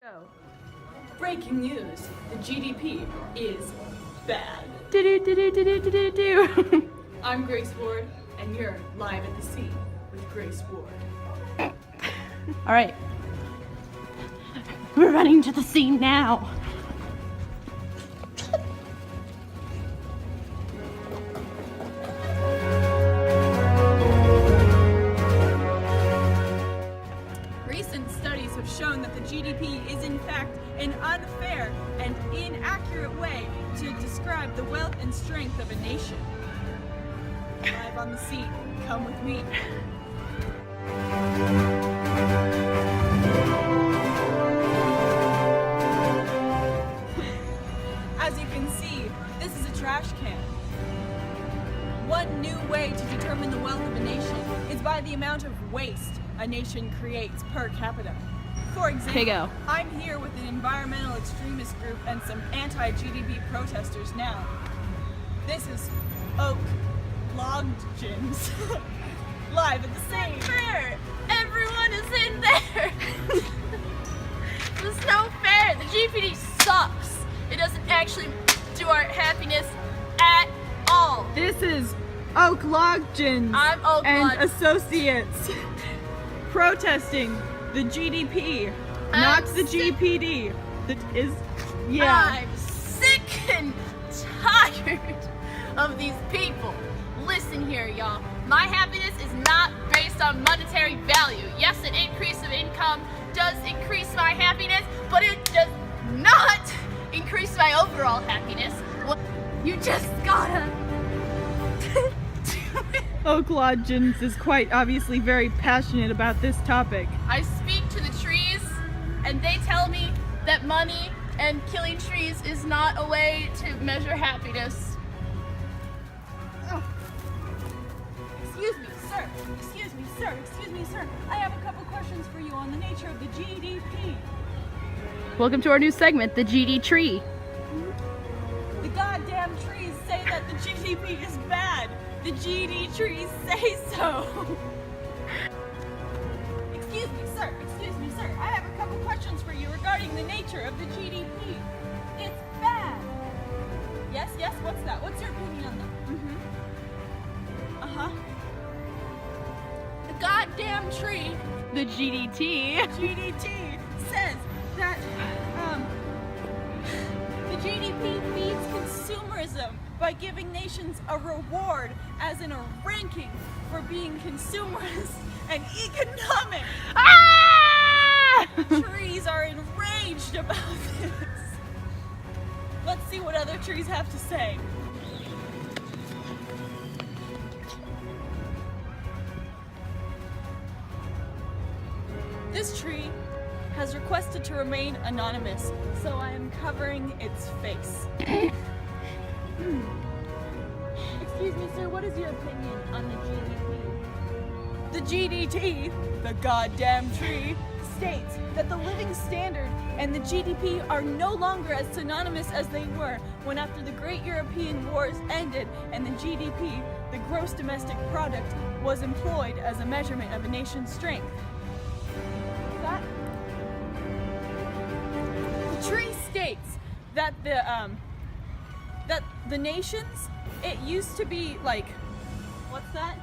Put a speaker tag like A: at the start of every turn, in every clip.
A: So, breaking news, the GDP is bad.
B: Do-do-do-do-do-do-do-do.
A: I'm Grace Ward, and you're live at the scene with Grace Ward.
B: All right. We're running to the scene now.
A: Recent studies have shown that the GDP is in fact an unfair and inaccurate way to describe the wealth and strength of a nation. Live on the scene, come with me. As you can see, this is a trash can. One new way to determine the wealth of a nation is by the amount of waste a nation creates per capita. For example,
B: Okay, go.
A: I'm here with an environmental extremist group and some anti-GDP protesters now. This is Oak Loggens, live at the scene.
B: Fair. Everyone is in there. This is no fair. The GDP sucks. It doesn't actually do our happiness at all.
A: This is Oak Loggens
B: I'm Oak
A: and
B: Loggens.
A: Associates protesting the GDP, not the GPD. That is, yeah.
B: I'm sick and tired of these people. Listen here, y'all. My happiness is not based on monetary value. Yes, an increase of income does increase my happiness, but it does not increase my overall happiness. Well, you just gotta do it.
A: Oak Loggens is quite obviously very passionate about this topic.
B: I speak to the trees, and they tell me that money and killing trees is not a way to measure happiness.
A: Excuse me, sir. Excuse me, sir. Excuse me, sir. I have a couple questions for you on the nature of the GDP.
B: Welcome to our new segment, the GD Tree.
A: The goddamn trees say that the GDP is bad. The GD trees say so. Excuse me, sir. Excuse me, sir. I have a couple questions for you regarding the nature of the GDP. It's bad. Yes, yes. What's that? What's your opinion on that? Uh-huh.
B: The goddamn tree, the GDT.
A: GDT says that the GDP feeds consumerism by giving nations a reward, as in a ranking, for being consumerist and economic.
B: Ah!
A: Trees are enraged about this. Let's see what other trees have to say. This tree has requested to remain anonymous, so I am covering its face. Excuse me, sir, what is your opinion on the GDP? The GDT, the goddamn tree, states that the living standard and the GDP are no longer as synonymous as they were when, after the Great European Wars ended and the GDP, the gross domestic product, was employed as a measurement of a nation's strength. The tree states that the nations, it used to be like, what's that?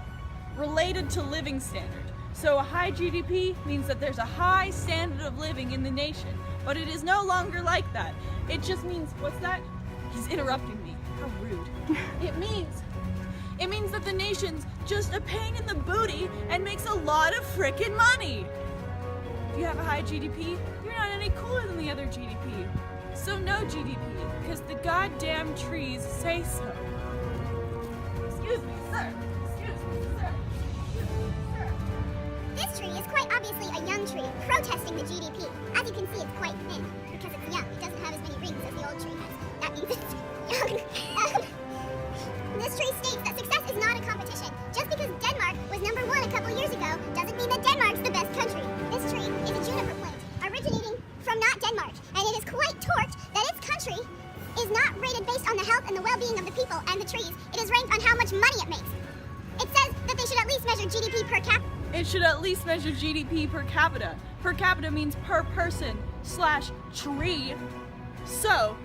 A: Related to living standard. So a high GDP means that there's a high standard of living in the nation, but it is no longer like that. It just means, what's that? He's interrupting me. How rude. It means that the nation's just a pain in the booty and makes a lot of frickin' money. If you have a high GDP, you're not any cooler than the other GDP. So no GDP, because the goddamn trees say so. Excuse me, sir. Excuse me, sir. Excuse me, sir.
C: This tree is quite obviously a young tree protesting the GDP. As you can see, it's quite thin because it's young. It doesn't have as many rings as the old tree has. That means it's young. This tree states that success is not a competition. Just because Denmark was #1 a couple years ago doesn't mean that Denmark's the best country. This tree is a juniper plant originating from not Denmark, and it is quite torqued that its country is not rated based on the health and the well-being of the people and the trees. It is ranked on how much money it makes. It says that they should at least measure GDP per capita.
A: It should at least measure GDP per capita. Per capita means per person. GDP/tree. So,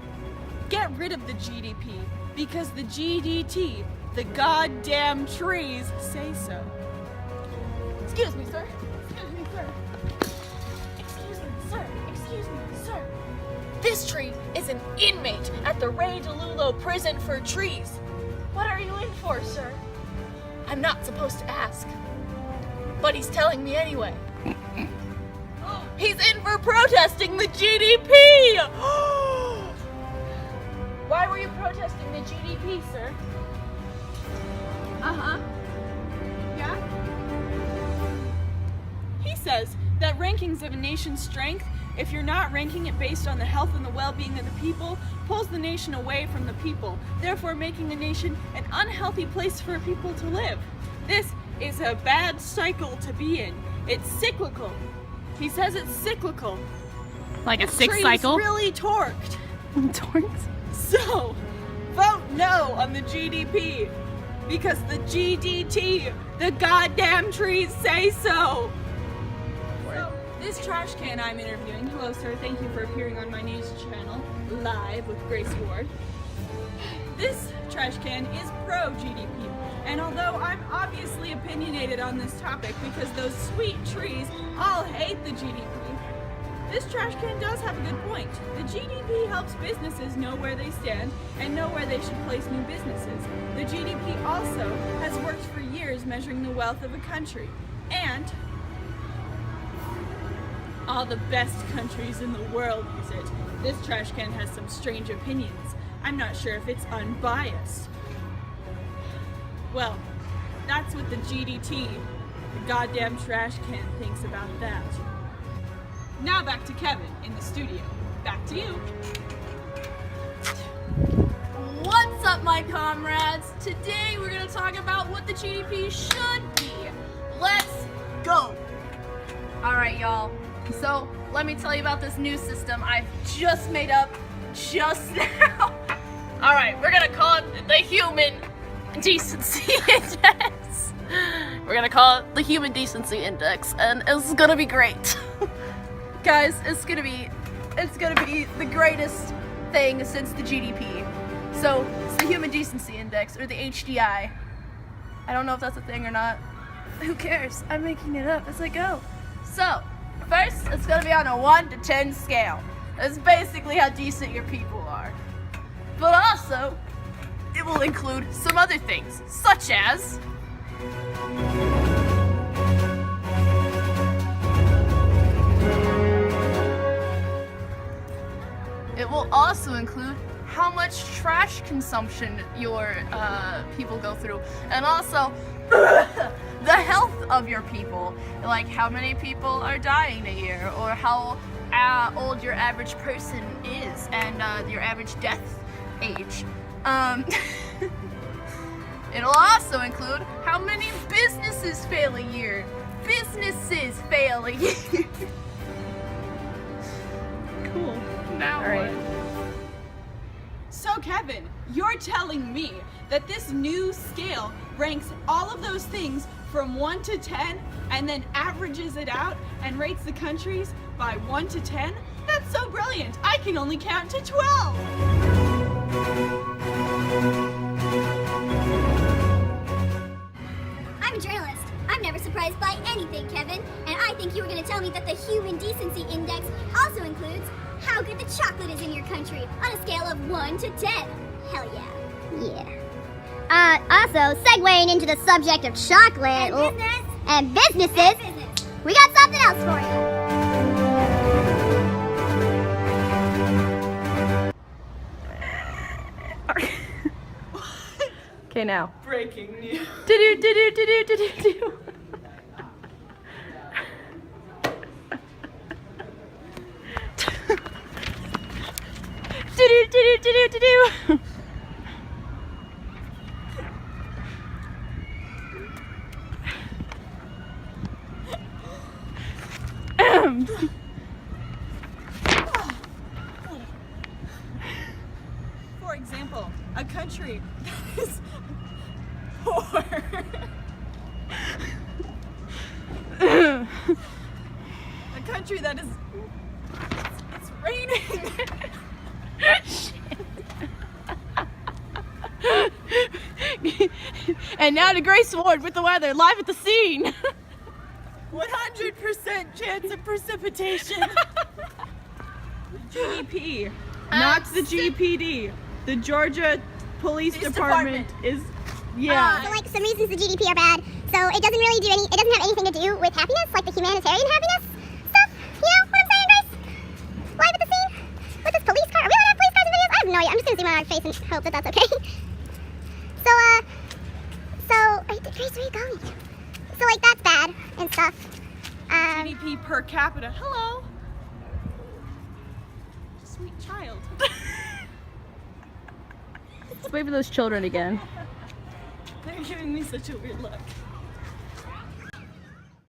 A: get rid of the GDP because the GDT, the goddamn trees, say so. Excuse me, sir. Excuse me, sir. Excuse me, sir. Excuse me, sir. This tree is an inmate at the Ray DeLulo prison for trees. What are you in for, sir? I'm not supposed to ask, but he's telling me anyway. He's in for protesting the GDP! Why were you protesting the GDP, sir? Uh-huh. Yeah? He says that rankings of a nation's strength, if you're not ranking it based on the health and the well-being of the people, pulls the nation away from the people, therefore making a nation an unhealthy place for people to live. This is a bad cycle to be in. It's cyclical. He says it's cyclical.
B: Like a sick
A: Tree's
B: cycle?
A: really torqued.
B: Torqued?
A: So, vote no on the GDP. Because the GDT, the goddamn trees say so. So, this trash can I'm interviewing, hello sir, thank you for appearing on my news channel, live with Grace Ward. This trash can is pro-GDP. And although I'm obviously opinionated on this topic because those sweet trees all hate the GDP, this trash can does have a good point. The GDP helps businesses know where they stand and know where they should place new businesses. The GDP also has worked for years measuring the wealth of a country. And all the best countries in the world use it. This trash can has some strange opinions. I'm not sure if it's unbiased. Well, that's what the GDT, the goddamn trash can, thinks about that. Now back to Kevin in the studio. Back to you.
B: What's up, my comrades? Today we're gonna talk about what the GDP should be. Let's go! Alright, y'all. So, let me tell you about this new system I've just made up just now. Alright, we're gonna call it the Human Decency Index. We're gonna call it the Human Decency Index, and it's gonna be great. Guys, it's gonna be the greatest thing since the GDP. So, it's the Human Decency Index, or the HDI. I don't know if that's a thing or not. Who cares? I'm making it up as I go. So, first, it's gonna be on a 1 to 10 scale. That's basically how decent your people are. But also, it will include some other things, such as it will also include how much trash consumption your people go through, and also the health of your people, like how many people are dying a year, or how old your average person is, and your average death age. It'll also include how many businesses fail a year. Businesses fail a year. Cool. Now what?
A: So Kevin, you're telling me that this new scale ranks all of those things from 1 to 10 and then averages it out and rates the countries by 1 to 10? That's so brilliant. I can only count to 12.
C: I'm a journalist. I'm never surprised by anything, Kevin. And I think you were going to tell me that the Human Decency Index also includes how good the chocolate is in your country on a scale of 1 to 10. Hell yeah. Yeah. Also, segueing into the subject of chocolate and businesses, we got something else for you.
B: Okay, now.
A: Breaking news.
B: Do-do-do-do-do-do-do-do. Do-do-do-do-do-do-do.
A: For example, a country that is poor. A country that is it's
B: And now to Grace Ward with the weather, live at the scene.
A: 100% chance of precipitation. GDP, not the GPD. The Georgia Police Department is, yeah.
C: So like some reasons the GDP are bad. So it doesn't really do it doesn't have anything to do with happiness, like the humanitarian happiness stuff. You know what I'm saying, Grace? Live at the scene with this police car. Are we allowed to have police cars in videos? I have no idea. I'm just gonna zoom on our face and hope that that's okay. Grace, where are you going? So like that's bad and stuff.
A: GDP per capita. Hello. Sweet child.
B: Let's wait for those children again.
A: They're giving me such a weird look.